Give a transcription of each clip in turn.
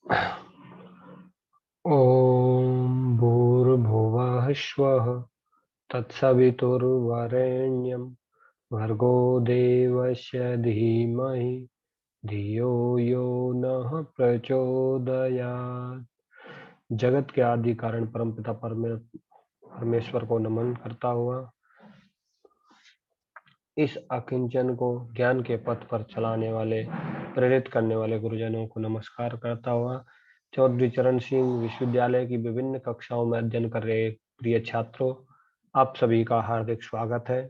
ॐ भूर्भुवः स्वः तत्सवितुर्वरेण्यं भर्गो देवस्य धीमहि धियो यो नः प्रचोदयात्। जगत के आदि कारण परमपिता परमेश्वर को नमन करता हुआ, इस अकिंचन को ज्ञान के पथ पर चलाने वाले, प्रेरित करने वाले गुरुजनों को नमस्कार करता हुआ, चौधरी चरण सिंह विश्वविद्यालय की विभिन्न कक्षाओं में अध्ययन कर रहे प्रिय छात्रों, आप सभी का हार्दिक स्वागत है।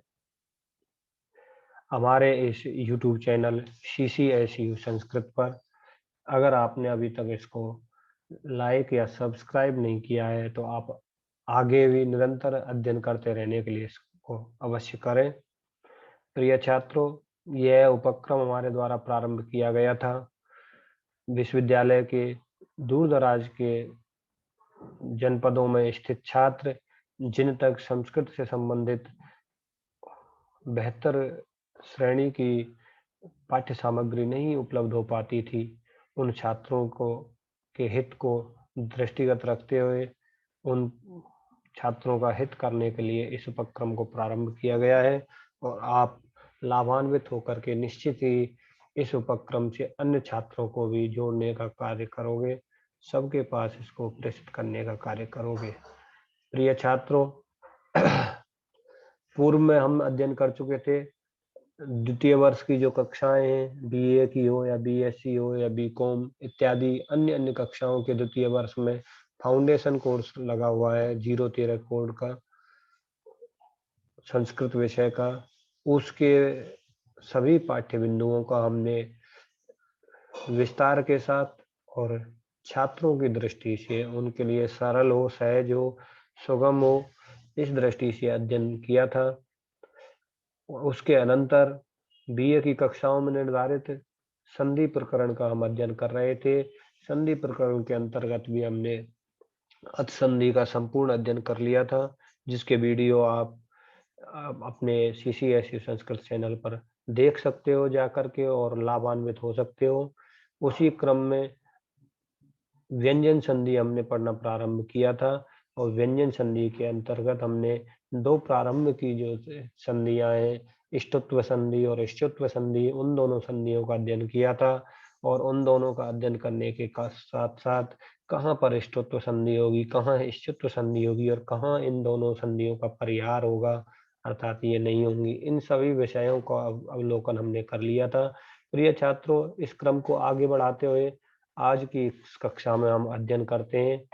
हमारे इस YouTube चैनल CCSU संस्कृत पर अगर आपने अभी तक इसको लाइक या सब्सक्राइब नहीं किया है तो आप आगे भी निरंतर अध्ययन करते रहने के लिए इसको अवश्य करें। प्रिय छात्रों, यह उपक्रम हमारे द्वारा प्रारंभ किया गया था। विश्वविद्यालय के दूर दराज के जनपदों में स्थित छात्र जिन तक संस्कृत से संबंधित बेहतर श्रेणी की पाठ्य सामग्री नहीं उपलब्ध हो पाती थी, उन छात्रों को के हित को दृष्टिगत रखते हुए उन छात्रों का हित करने के लिए इस उपक्रम को प्रारंभ किया गया है और आप लाभान्वित होकर के निश्चित ही इस उपक्रम से अन्य छात्रों को भी जोड़ने का कार्य करोगे, सबके पास इसको प्रेषित करने का कार्य करोगे। प्रिय छात्रों, पूर्व में हम अध्ययन कर चुके थे द्वितीय वर्ष की जो कक्षाएं हैं, BA की हो या BSc हो या BCom इत्यादि अन्य अन्य कक्षाओं के द्वितीय वर्ष में फाउंडेशन कोर्स लगा हुआ है 013 कोड का, संस्कृत विषय का। उसके सभी पाठ्य बिंदुओं का हमने विस्तार के साथ और छात्रों की दृष्टि से उनके लिए सरल हो, सहज हो, सुगम हो, इस दृष्टि से अध्ययन किया था। उसके अनंतर BA की कक्षाओं में निर्धारित संधि प्रकरण का हम अध्ययन कर रहे थे। संधि प्रकरण के अंतर्गत भी हमने अथ संधि का संपूर्ण अध्ययन कर लिया था, जिसके वीडियो आप अपने CCSU संस्कृत चैनल पर देख सकते हो जाकर के और लाभान्वित हो सकते हो। उसी क्रम में व्यंजन संधि हमने पढ़ना प्रारंभ किया था और व्यंजन संधि के अंतर्गत हमने दो प्रारंभ की जो संधियां हैं, इष्टत्व संधि और इष्टत्व संधि, उन दोनों संधियों का अध्ययन किया था और उन दोनों का अध्ययन करने के साथ साथ कहाँ पर इष्टत्व संधि होगी, कहाँ इष्टत्व संधि होगी और कहाँ इन दोनों संधियों का परिहार होगा, अर्थात ये नहीं होंगी, इन सभी विषयों का अवलोकन हमने कर लिया था। प्रिय छात्रों, इस क्रम को आगे बढ़ाते हुए आज की इस कक्षा में हम अध्ययन करते हैं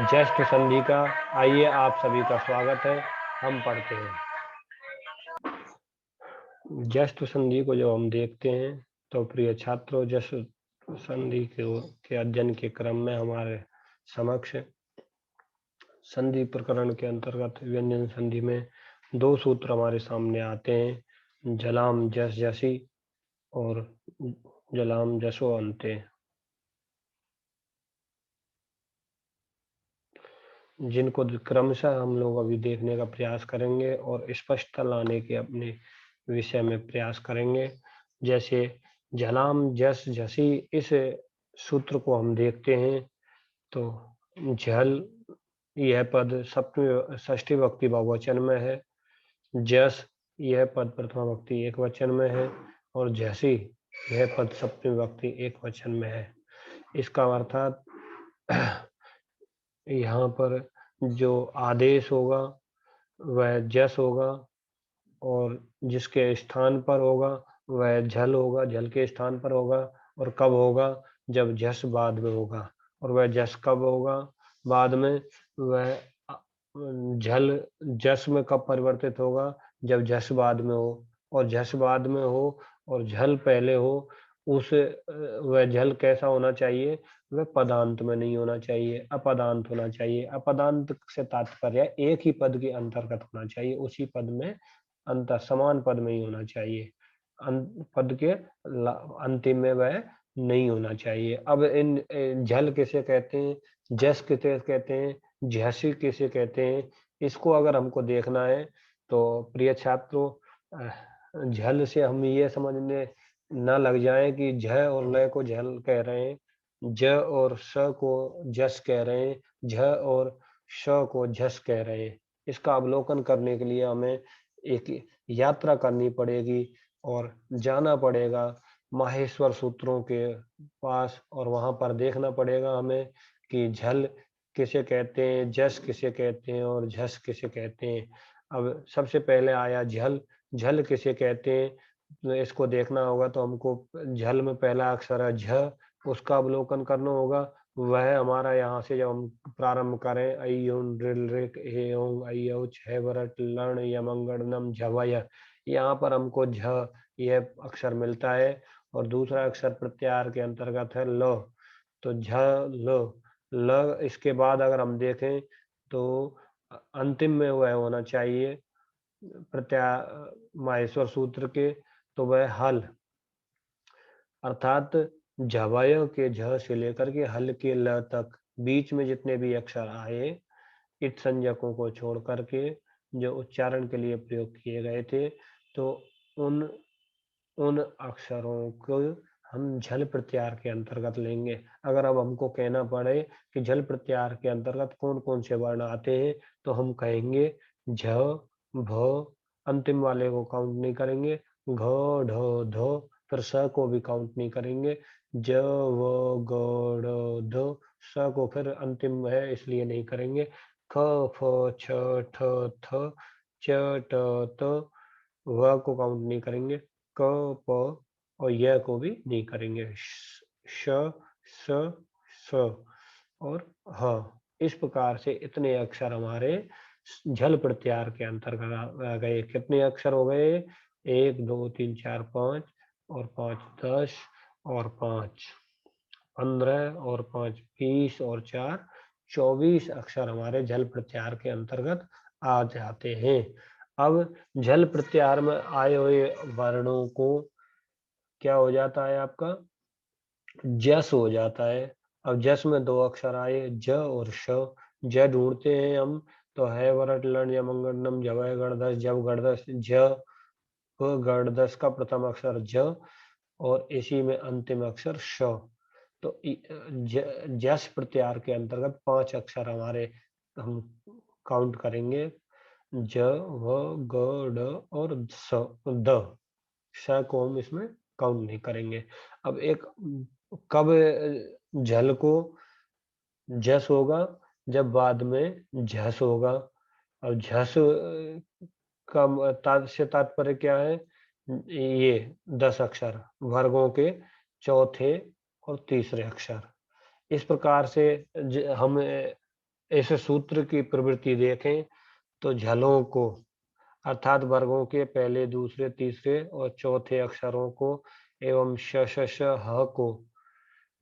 ज्येष्ठ संधि का। आइए, आप सभी का स्वागत है। हम पढ़ते हैं ज्येष्ठ संधि को। जब हम देखते हैं तो प्रिय छात्रों, ज्येष्ठ संधि के अध्ययन के क्रम में हमारे समक्ष संधि प्रकरण के अंतर्गत व्यंजन संधि में दो सूत्र हमारे सामने आते हैं, जलाम जस जसी और जलाम जसो अंते, जिनको क्रमशः हम लोग अभी देखने का प्रयास करेंगे और स्पष्टता लाने के अपने विषय में प्रयास करेंगे। जैसे झलाम जस झसी, इस सूत्र को हम देखते हैं तो झल यह पद सप्तमी षष्ठी विभक्ति बहुवचन में है, जस यह पद प्रथमा विभक्ति एक वचन में है और झसी यह पद सप्तमी विभक्ति एक वचन में है। इसका अर्थात यहाँ पर जो आदेश होगा वह जस होगा और जिसके स्थान पर होगा वह झल होगा, झल के स्थान पर होगा। और कब होगा? जब जस बाद में होगा। और वह जस कब होगा बाद में? वह झल जस में कब परिवर्तित होगा? जब जस बाद में हो। और जस बाद में हो और झल पहले हो, उस वह झल कैसा होना चाहिए? वह पदांत में नहीं होना चाहिए, अपदांत होना चाहिए। अपदांत से तात्पर्य एक ही पद के अंतर्गत होना चाहिए, उसी पद में अंतर समान पद में ही होना चाहिए, पद के अंतिम में वह नहीं होना चाहिए। अब इन झल किसे कहते हैं, जस किसे कहते हैं, झसी किसे कहते हैं, इसको अगर हमको देखना है तो प्रिय छात्रों, झल से हम ये समझने न लग जाए कि झ और ल को झल कह रहे हैं। ज और स को जस कह रहे हैं, झ और श को झस कह रहे हैं। इसका अवलोकन करने के लिए हमें एक यात्रा करनी पड़ेगी और जाना पड़ेगा माहेश्वर सूत्रों के पास, और वहां पर देखना पड़ेगा हमें कि झल किसे कहते हैं, जस किसे कहते हैं और झस किसे कहते हैं। अब सबसे पहले आया झल। झल किसे कहते हैं, तो इसको देखना होगा। तो हमको झल में पहला अक्षर है झ, उसका अवलोकन करना होगा। वह हमारा यहाँ से जब हम प्रारंभ करें, ऐ ऊं ऋल ऋक हे ओं ऐ औ छः वरट लण यमंगड़ नम झवय, यहाँ पर हमको झ यह अक्षर मिलता है। और दूसरा अक्षर प्रत्याहार के अंतर्गत है ल। तो झ ल ल, इसके बाद अगर हम देखें तो अंतिम में वह होना चाहिए माहेश्वर सूत्र के, तो वह हल, अर्थात झवय के झ से लेकर के हल के ल तक बीच में जितने भी अक्षर आए, इत संज्ञकों को छोड़ करके जो उच्चारण के लिए प्रयोग किए गए थे, तो उन उन अक्षरों को हम झल प्रत्याहार के अंतर्गत लेंगे। अगर अब हमको कहना पड़े कि झल प्रत्याहार के अंतर्गत कौन कौन से वर्ण आते हैं, तो हम कहेंगे झ, भ, अंतिम वाले को काउंट नहीं करेंगे, घ, ढ, ध, फिर स को भी काउंट नहीं करेंगे, ज, व, ग, ड़, ध, स को फिर अंतिम है इसलिए नहीं करेंगे, ख, फ, छ, ठ, थ, च, ट, त, व को काउंट नहीं करेंगे, क, प और य को भी नहीं करेंगे, श, स, स और ह। इस प्रकार से इतने अक्षर हमारे झल प्रत्याहार के अंतर्गत आ गए। कितने अक्षर हो गए? 1 2 3 4 5 और 5 10 और 5 15 और 5 20 और 4 24 अक्षर हमारे झल प्रत्याहार के अंतर्गत आ जाते हैं। अब झल प्रत्याहार में आए हुए वर्णों को क्या हो जाता है आपका? जस हो जाता है। अब जस में 2 अक्षर आए, ज और श। ज ढूंढते हैं हम, तो है वरट लण यमंगण्डम झवय गणधस, जब गणधस, झ व गणधस का प्रथम अक्षर ज और इसी में अंतिम अक्षर श। तो जस प्रत्याहार के अंतर्गत 5 अक्षर हमारे हम काउंट करेंगे, ज, व, ग, ड और स, द। श को हम इसमें काउंट नहीं करेंगे। अब एक कब झल को जस होगा? जब बाद में झस होगा। और झस का से तात्पर्य क्या है? ये 10 अक्षर वर्गों के चौथे और तीसरे अक्षर। इस प्रकार से हम ऐसे सूत्र की प्रवृत्ति देखें तो झलों को, अर्थात वर्गों के पहले, दूसरे, तीसरे और चौथे अक्षरों को एवं श, श, श, ह को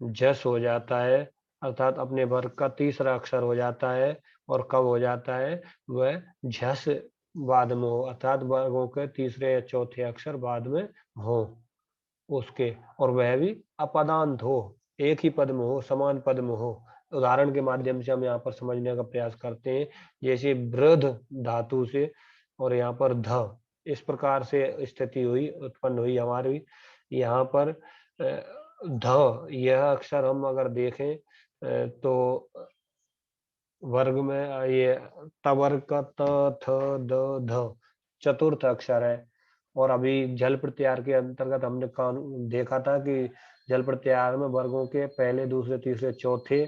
जस हो जाता है, अर्थात अपने वर्ग का तीसरा अक्षर हो जाता है। और कब हो जाता है? वह झस बाद में हो, अर्थात वर्गों के तीसरे या चौथे अक्षर बाद में हो उसके, और वह भी अपदांत हो, एक ही पद में हो, समान पद में हो। उदाहरण के माध्यम से हम यहाँ पर समझने का प्रयास करते हैं, जैसे वृद्ध धातु से और यहाँ पर ध, इस प्रकार से स्थिति हुई, उत्पन्न हुई हमारी यहाँ पर। ध यह अक्षर हम अगर देखें तो वर्ग में ये तवर्ग का त, थ, द, ध चतुर्थ अक्षर है। और अभी जल प्रत्याहार के अंतर्गत हमने देखा था कि जल प्रत्याहार में वर्गों के पहले, दूसरे, तीसरे, चौथे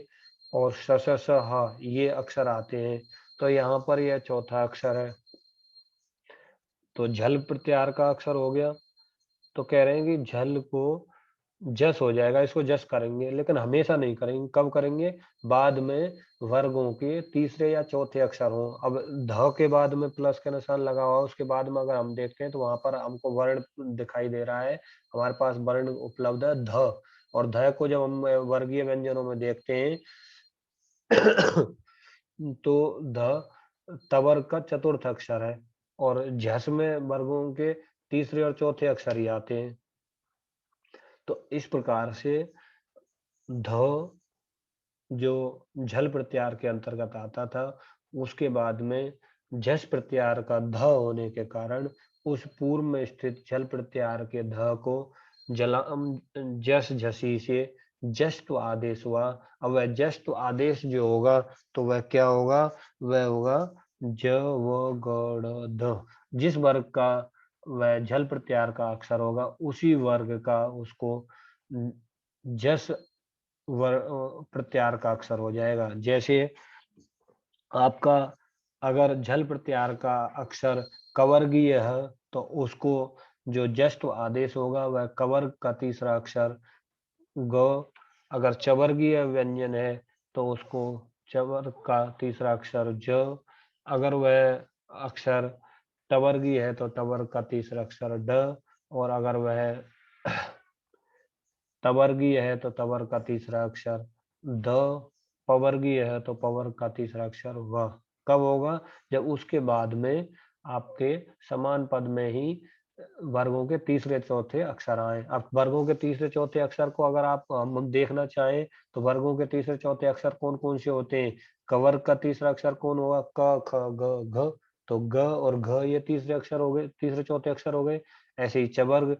और स, श, स, ह ये अक्षर आते हैं। तो यहाँ पर यह चौथा अक्षर है, तो झल प्रत्याहार का अक्षर हो गया। तो कह रहे हैं कि झल को जस हो जाएगा, इसको जस करेंगे, लेकिन हमेशा नहीं करेंगे। कब करेंगे? बाद में वर्गों के तीसरे या चौथे अक्षर हो। अब ध के बाद में प्लस का निशान लगा हुआ, उसके बाद में अगर हम देखते हैं तो वहां पर हमको वर्ण दिखाई दे रहा है, हमारे पास वर्ण उपलब्ध है ध। और ध को जब हम वर्गीय व्यंजनों में देखते हैं तो ध तवर्ग का चतुर्थ अक्षर है, और झस में वर्गों के तीसरे और चौथे अक्षर ही आते हैं। तो इस प्रकार से ध जो झल प्रत्याहार के अंतर्गत आता था, उसके बाद में झस प्रत्याहार का ध होने के कारण उस पूर्व में स्थित झल प्रत्याहार के ध को जलाम जस झसी से जस्तु आदेश हुआ। अब वह जस्तु आदेश जो होगा तो वह क्या होगा, वह होगा ज व ग ड़ ध। जिस वर्ग का वह झल प्रत्याहार का अक्षर होगा उसी वर्ग का उसको जस प्रत्याहार का अक्षर हो जाएगा। जैसे आपका अगर झल प्रत्याहार का अक्षर कवर्गीय है तो उसको जो जस्ट आदेश होगा वह कवर्ग का तीसरा अक्षर ग। अगर चवर्गीय व्यंजन है तो उसको चवर्ग का तीसरा अक्षर ज। अगर वह अक्षर टवर्गीय है तो टवर्ग का तीसरा अक्षर ड। और अगर वह तवर्गीय है तो तवर्ग का तीसरा अक्षर द। पवर्गीय है तो पवर्ग का तीसरा अक्षर व। कब होगा, जब उसके बाद में आपके समान पद में ही वर्गों के तीसरे चौथे अक्षर आए। अब वर्गों के तीसरे चौथे अक्षर को अगर आप हम देखना चाहें तो वर्गों के तीसरे चौथे अक्षर कौन कौन से होते हैं। कवर्ग का तीसरा अक्षर कौन होगा, क ख ग घ। तो ग और घ ये तीसरे अक्षर हो गए, तीसरे चौथे अक्षर हो गए। ऐसे ही चवर्ग,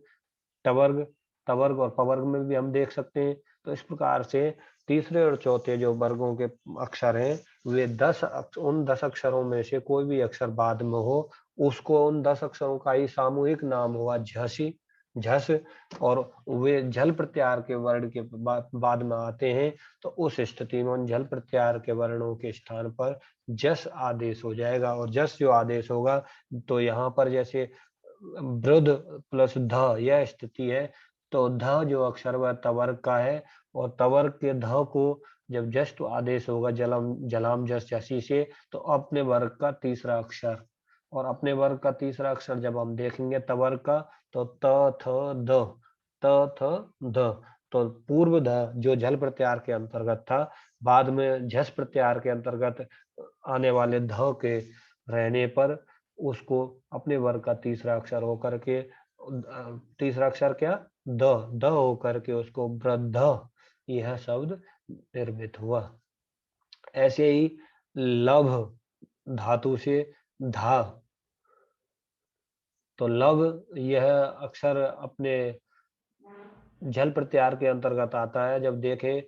टवर्ग, तवर्ग और पवर्ग में भी हम देख सकते हैं। तो इस प्रकार से तीसरे और चौथे जो वर्गों के अक्षर हैं वे उन 10 अक्षरों में से कोई भी अक्षर बाद में हो उसको उन 10 अक्षरों का ही सामूहिक नाम हुआ झसी, झस। और वे झल प्रत्याहार के वर्ण के बाद में आते हैं तो उस स्थिति में उन झल प्रत्याहार के वर्णों के स्थान पर जस आदेश हो जाएगा। और जस जो आदेश होगा तो यहाँ पर जैसे वृद्ध प्लस ध यह स्थिति है तो ध जो अक्षर वह तवर्ग का है और तवर्ग के ध को जब जस्ट आदेश होगा जलम जलाम जस जसी से तो अपने वर्ग का तीसरा अक्षर। और अपने वर्ग का तीसरा अक्षर जब हम देखेंगे तवर्ग का तो त थ द, त थ द। तो पूर्व ध जो झल प्रत्याहार के अंतर्गत था बाद में झस प्रत्याहार के अंतर्गत आने वाले ध के रहने पर उसको अपने वर्ग का तीसरा अक्षर होकर के तीसरा अक्षर क्या द, द होकर के उसको वृद्ध यह शब्द निर्मित हुआ। ऐसे ही लभ धातु से धा, तो लभ यह अक्षर अपने झल प्रत्याहार के अंतर्गत आता है। जब देखें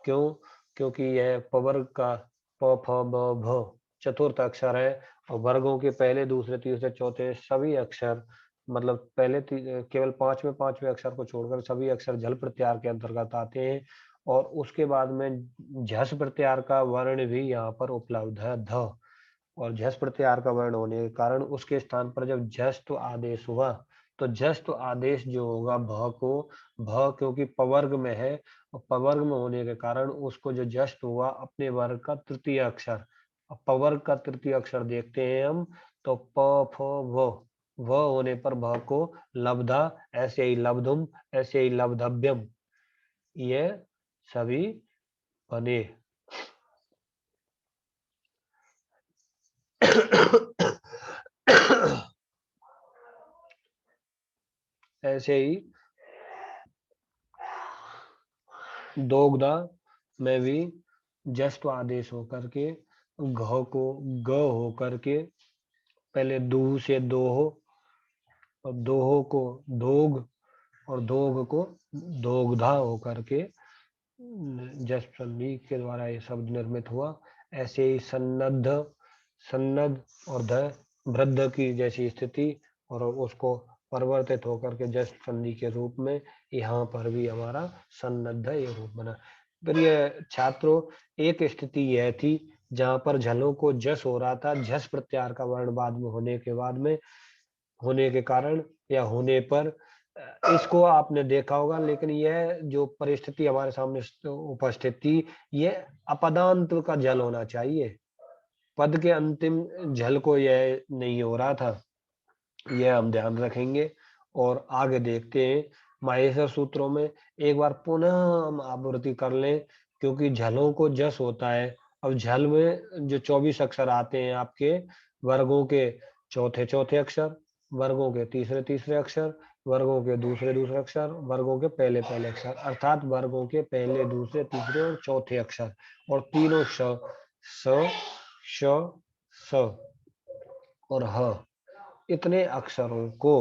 क्यों, क्योंकि यह पवर्ग का प फ ब भ चतुर्थ अक्षर है और वर्गों के पहले दूसरे तीसरे चौथे सभी अक्षर मतलब पहले केवल पांचवें पांचवें अक्षर को छोड़कर सभी अक्षर झल प्रत्याहार के अंतर्गत आते हैं। और उसके बाद में झस प्रत्याहार का वर्ण भी यहाँ पर उपलब्ध है ध। और झस प्रत्याहार का वर्ण होने के कारण उसके स्थान पर जब झस्त आदेश हुआ तो झस्त आदेश जो होगा भ को, भ क्योंकि पवर्ग में है और पवर्ग में होने के कारण उसको जो जस्ट हुआ अपने वर्ग का तृतीय अक्षर। अब पवर्ग का तृतीय अक्षर देखते हैं हम तो प फ व होने पर भ को लब्धा, ऐसे ही लब्धुम, ऐसे ही लब्धव्यम ये सभी बने। ऐसे ही दोगदा में भी जस्ट आदेश होकर के घ को ग होकर के पहले दू से दोहो और दोहो को दोग और दोग को दोगधा होकर के जस्ट संधि के द्वारा ये शब्द निर्मित हुआ। ऐसे ही सन्नद्ध, सन्नद्ध और ध वृद्ध की जैसी स्थिति और उसको परिवर्तित होकर के जस्ट संधि के रूप में यहाँ पर भी हमारा सन्नद्ध ये रूप बना। प्रिय छात्रों, एक स्थिति यह थी जहाँ पर झलों को जस हो रहा था, झस प्रत्याहार का वर्ण बाद में होने के बाद में होने के कारण या होने पर इसको आपने देखा होगा। लेकिन यह जो परिस्थिति हमारे सामने उपस्थित थी यह अपदांत का जल होना चाहिए, पद के अंतिम झल को यह नहीं हो रहा था। यह हम ध्यान रखेंगे और आगे देखते हैं माहेश्वर सूत्रों में। एक बार पुनः हम आवृत्ति कर लें क्योंकि झलों को जस होता है। अब झल में जो 24 अक्षर आते हैं आपके वर्गों के चौथे चौथे अक्षर, वर्गों के तीसरे तीसरे अक्षर, वर्गों के दूसरे दूसरे अक्षर, वर्गों के पहले पहले अक्षर, अर्थात वर्गों के पहले दूसरे तीसरे और चौथे अक्षर और तीनों स श स और ह इतने अक्षरों को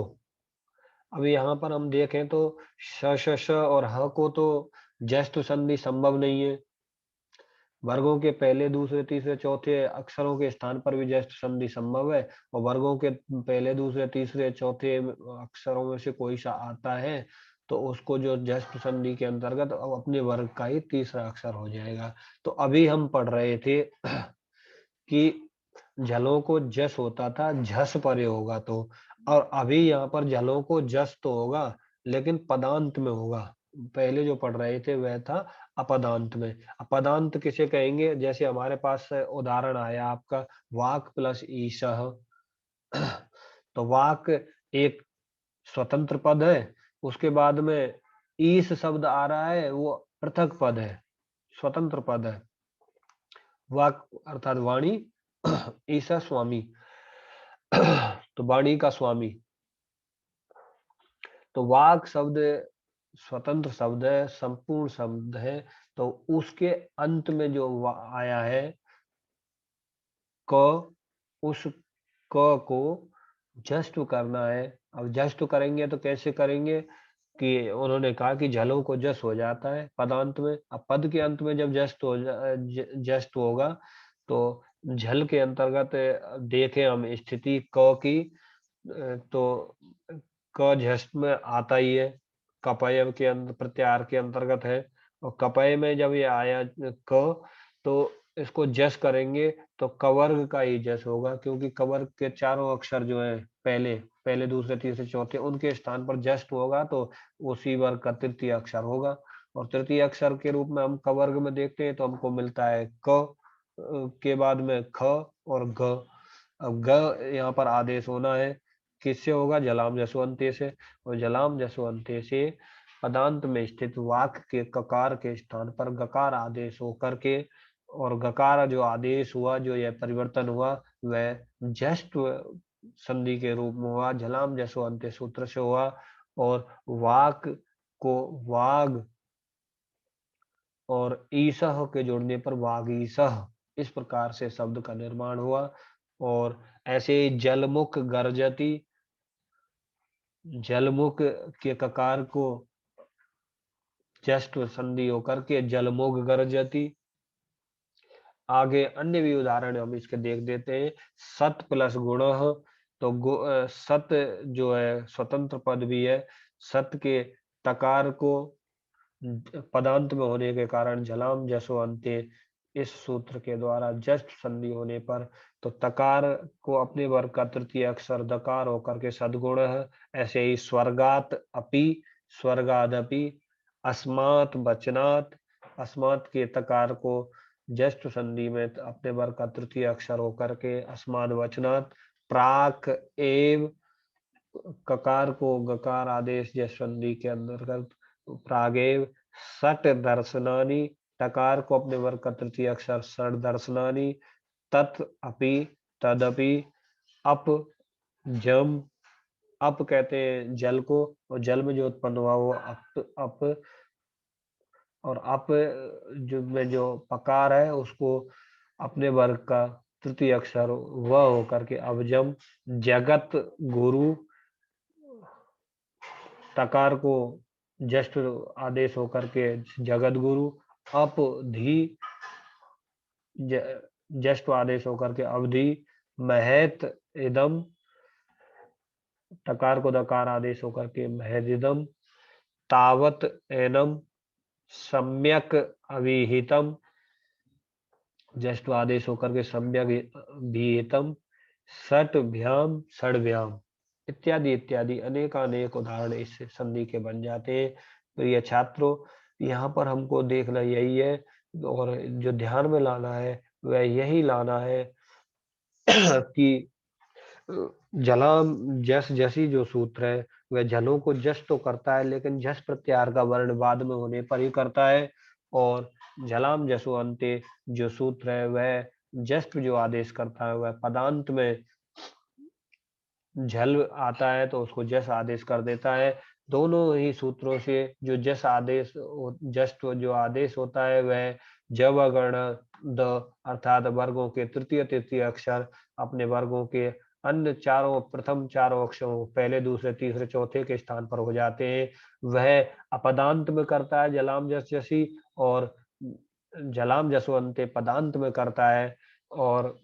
अब यहाँ पर हम देखें तो श श श और ह को तो जस्त संधि संभव नहीं है। वर्गों के पहले, दूसरे, तीसरे, चौथे अक्षरों के स्थान पर भी जस्त संधि संभव है, और वर्गों के पहले, दूसरे, तीसरे, चौथे अक्षरों में से कोई सा आता है तो उसको जो जस्त संधि के अंतर्गत अब अपने वर्ग का ही तीसरा अक्षर हो जाएगा। तो अभी हम पढ़ रहे थे कि झलों को जस होता था, झस परे होगा तो, और अभी यहाँ पर झलों को जस तो होगा लेकिन पदांत में होगा। पहले जो पढ़ रहे थे वह था अपदांत में। अपदांत किसे कहेंगे? जैसे हमारे पास उदाहरण आया आपका वाक प्लस ईशः। तो वाक एक स्वतंत्र पद है, उसके बाद में ईश शब्द आ रहा है, वो पृथक पद है, स्वतंत्र पद है। वाक अर्थात वाणी, ईशा स्वामी, तो वाणी का स्वामी। तो वाक शब्द स्वतंत्र शब्द है, संपूर्ण शब्द है, तो उसके अंत में जो आया है क, उस क को जस्ट करना है। अब जस्ट करेंगे तो कैसे करेंगे कि उन्होंने कहा कि झलों को जस हो जाता है पदांत में। अब पद के अंत में जब जस्ट होगा तो झल के अंतर्गत देखें हम स्थिति क की, तो क झष्ट में आता ही है, कपय के प्रत्याहार के अंतर्गत है। और कपय में जब ये आया क, तो इसको जस करेंगे तो कवर्ग का ही जस होगा, क्योंकि कवर्ग के चारों अक्षर जो है पहले पहले, दूसरे, तीसरे, चौथे, उनके स्थान पर जस्ट होगा तो उसी वर्ग का तृतीय अक्षर होगा। और तृतीय अक्षर के रूप में हम कवर्ग में देखते हैं तो हमको मिलता है क, के बाद में ख और ग। अब ग यहाँ पर आदेश होना है, किससे होगा? जलाम जसवंते से। और जलाम जसवंते से पदांत में स्थित वाक के ककार के स्थान पर गकार आदेश होकर के, और गकार जो आदेश हुआ, जो यह परिवर्तन हुआ, वह जस्ट संधि के रूप में हुआ, झलाम जसवंते सूत्र से हुआ। और वाक को वाग और ईसह के जोड़ने पर वागीसह, इस प्रकार से शब्द का निर्माण हुआ। और ऐसे ही जलमुख गर्जती, जलमुख के ककार को जस्ट संधि होकर के जलमुख गर्जती। आगे अन्य भी उदाहरण हम इसके देख देते हैं। सत प्लस गुण, तो सत जो है स्वतंत्र पद भी है, सत के तकार को पदांत में होने के कारण झलाम जसो अंते, इस सूत्र के द्वारा जस्ट संधि होने पर तो तकार को अपने वर्ग का तृतीय अक्षर दकार होकर के सदगुण है। ऐसे ही स्वर्गात अपि, स्वर्गादपि, अस्मात् बचनात्, अस्मात् के तकार को जस्ट संधि में अपने वर्ग का तृतीय अक्षर होकर के अस्माद वचनात्, प्राक एव, ककार को गकार आदेश जस संधि के अंतर्गत प्रागेव, सट दर्शनानी, टकार को अपने वर्ग का तृतीय अक्षर सट दर्शनानी, तत् अपि, तदपि, अप, जम, अप कहते हैं जल को, और जल में जो उत्पन्न हुआ वो अप, और अप जो में जो पकार है उसको अपने वर्ग का तृतीय अक्षर वह होकर के अवजम, जगत गुरु, तकार को जस्ट आदेश होकर के जगत गुरु, अप धी, जस्ट आदेश होकर के अवधि, महत इदम, टकार को दकार आदेश होकर के महदिदम, तावत एनम, सम्यक अविहितम, जस्ट आदेश होकर के सम्यक विहितम, सट भ्याम षड्भ्याम, इत्यादि इत्यादि अनेकानेक उदाहरण इस संधि के बन जाते हैं। प्रिय छात्रों, यहाँ पर हमको देखना यही है और जो ध्यान में लाना है वह यही लाना है कि जलाम जस जसी जो सूत्र है वह झलों को जस तो करता है, लेकिन जस प्रत्याहार का वर्ण बाद में होने पर ही करता है। और झलाम जसो अंते जो सूत्र है वह जस्ट जो आदेश करता है वह पदांत में झल आता है तो उसको जस आदेश कर देता है। दोनों ही सूत्रों से जो जस आदेश जस्ट जो आदेश होता है वह जव गण द, अर्थात वर्गों के तृतीय तृतीय अक्षर अपने वर्गों के अन्य चारों प्रथम चारों अक्षरों पहले दूसरे तीसरे चौथे के स्थान पर हो जाते हैं। वह अपदांत में करता है जलाम जस जसी, और जलाम जसवंते पदांत में करता है। और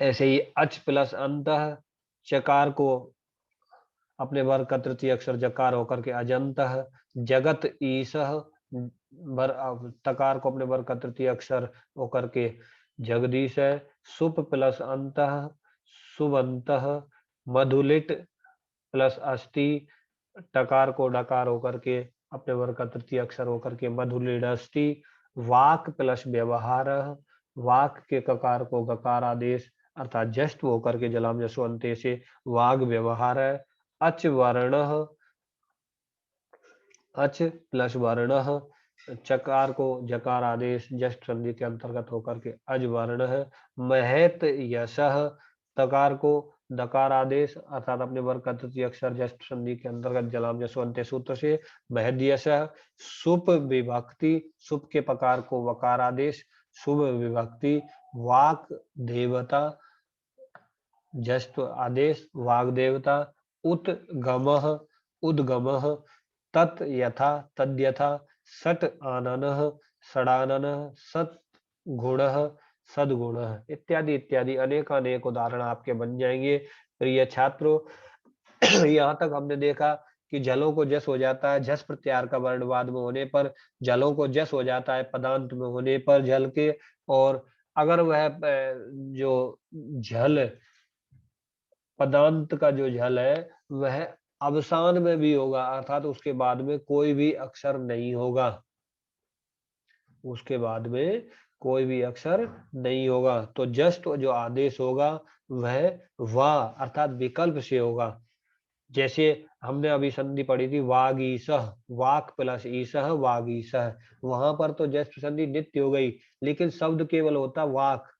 ऐसे ही अच प्लस अंतः चकार को अपने वर्ग का तृतीय अक्षर जकार होकर के अजंतः, जगत ईसह तकार को अपने वर्ग का तृतीय अक्षर होकर के जगदीश है। सुप प्लस अंतः सुबंतः, मधुलिट प्लस अस्थि टकार को डकार होकर के अपने वर्ग का तृतीय अक्षर होकर के मधुलिडस्ति। वाक प्लस व्यवहार, वाक के ककार को गकार आदेश अर्थात जस्ट होकर के जलाम जसवंते से वाग व्यवहार है। अच वर्ण, अच प्लस वर्ण, चकार को जकार आदेश जस्ट संधि के अंतर्गत होकर के अज वर्ण है। महत यशः, तकार को दकार आदेश अर्थात अपने वर्ग का तृतीय अक्षर जस्ट संधि के अंतर्गत जलाम जसवंते सूत्र से महद यशः। सुप विभक्ति, सुप के पकार को वकार आदेश शुभ विभक्ति। वाक देवता जस्ट आदेश वाग देवता। उत्गमः, उद्गमः, तत् यथा तद्यथा, सट आननः षडाननः, सत गुणः सद्गुणः इत्यादि इत्यादि अनेक अनेक उदाहरण आपके बन जाएंगे। प्रिय छात्रों, यहाँ तक हमने देखा कि जलों को जस हो जाता है झस प्रत्याहार का वर्ण बाद में होने पर, जलों को जस हो जाता है पदांत में होने पर जल के, और अगर वह जो झल पदांत का जो झल है वह अवसान में भी होगा अर्थात उसके बाद में कोई भी अक्षर नहीं होगा, उसके बाद में कोई भी अक्षर नहीं होगा, तो जस्ट जो आदेश होगा वह वा अर्थात विकल्प से होगा। जैसे हमने अभी संधि पढ़ी थी वागीसह, वाक प्लस ईसह वागीसह, वहां पर तो जस्ट संधि नित्य हो गई, लेकिन शब्द केवल होता वाक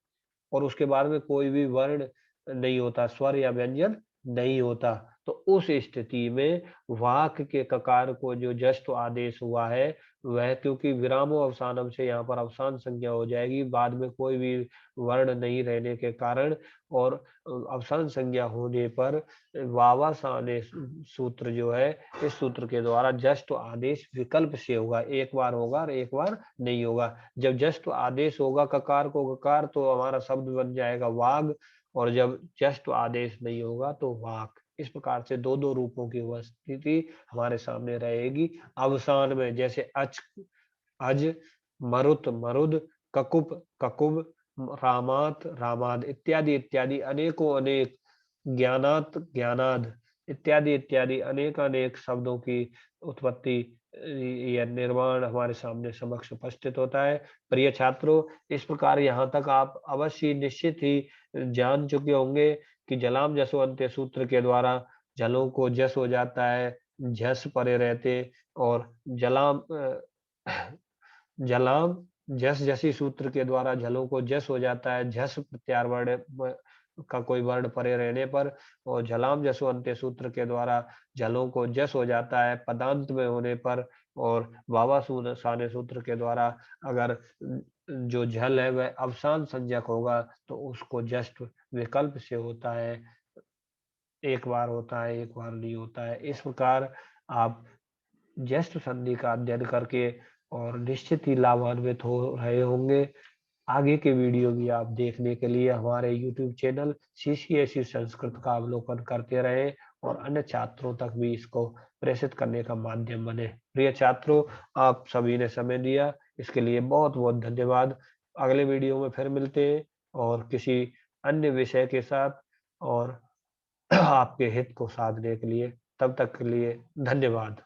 और उसके बाद में कोई भी वर्ण नहीं होता, स्वर या व्यंजन नहीं होता। तो उस स्थिति में वाक के ककार को जो जस्ट आदेश हुआ है वह क्योंकि विरामो अवसानम से यहाँ पर अवसान संज्ञा हो जाएगी बाद में कोई भी वर्ण नहीं रहने के कारण, और अवसान संज्ञा होने पर वावासाने सूत्र जो है इस सूत्र के द्वारा जस्ट आदेश विकल्प से होगा, एक बार होगा और एक बार नहीं होगा। जब जस्ट आदेश होगा ककार को गकार तो हमारा शब्द बन जाएगा वाग, और जब जस्ट आदेश नहीं होगा तो वाक। इस प्रकार से दो दो रूपों की उपस्थिति हमारे सामने रहेगी अवसान में, जैसे अच अज, मरुत मरुद, ककुप ककुब, रामात रामाद इत्यादि इत्यादि अनेकों अनेक, ज्ञानात ज्ञानाद इत्यादि इत्यादि अनेक अनेक शब्दों की उत्पत्ति या निर्माण हमारे सामने समक्ष उपस्थित होता है। प्रिय छात्रों, इस प्रकार यहाँ तक आप अवश्य निश्चित ही जान चुके होंगे कि जलाम जसवंते सूत्र के द्वारा जलों को जस हो जाता है झस परे रहते, और जलाम जलाम जस जसी सूत्र के द्वारा जलों को जस हो जाता है झस प्रत्याहार वर्ण का कोई वर्ण परे रहने पर, और जलाम जसवंते सूत्र के द्वारा जलों को जस हो जाता है पदांत में होने पर, और वावा साने सूत्र के द्वारा अगर जो जल है वह अवसान संज्ञक होगा तो उसको जस्ट विकल्प से होता है, एक बार होता है एक बार नहीं होता है। इस प्रकार आप जस्ट संधि का अध्ययन करके और निश्चित ही लाभान्वित हो रहे होंगे। आगे के वीडियो भी आप देखने के लिए हमारे YouTube चैनल CCSE संस्कृत का अवलोकन करते रहे और अन्य छात्रों तक भी इसको प्रेषित करने का माध्यम बने। प्रिय छात्रों, आप सभी ने समय दिया इसके लिए बहुत बहुत धन्यवाद। अगले वीडियो में फिर मिलते हैं और किसी अन्य विषय के साथ और आपके हित को साधने के लिए। तब तक के लिए धन्यवाद।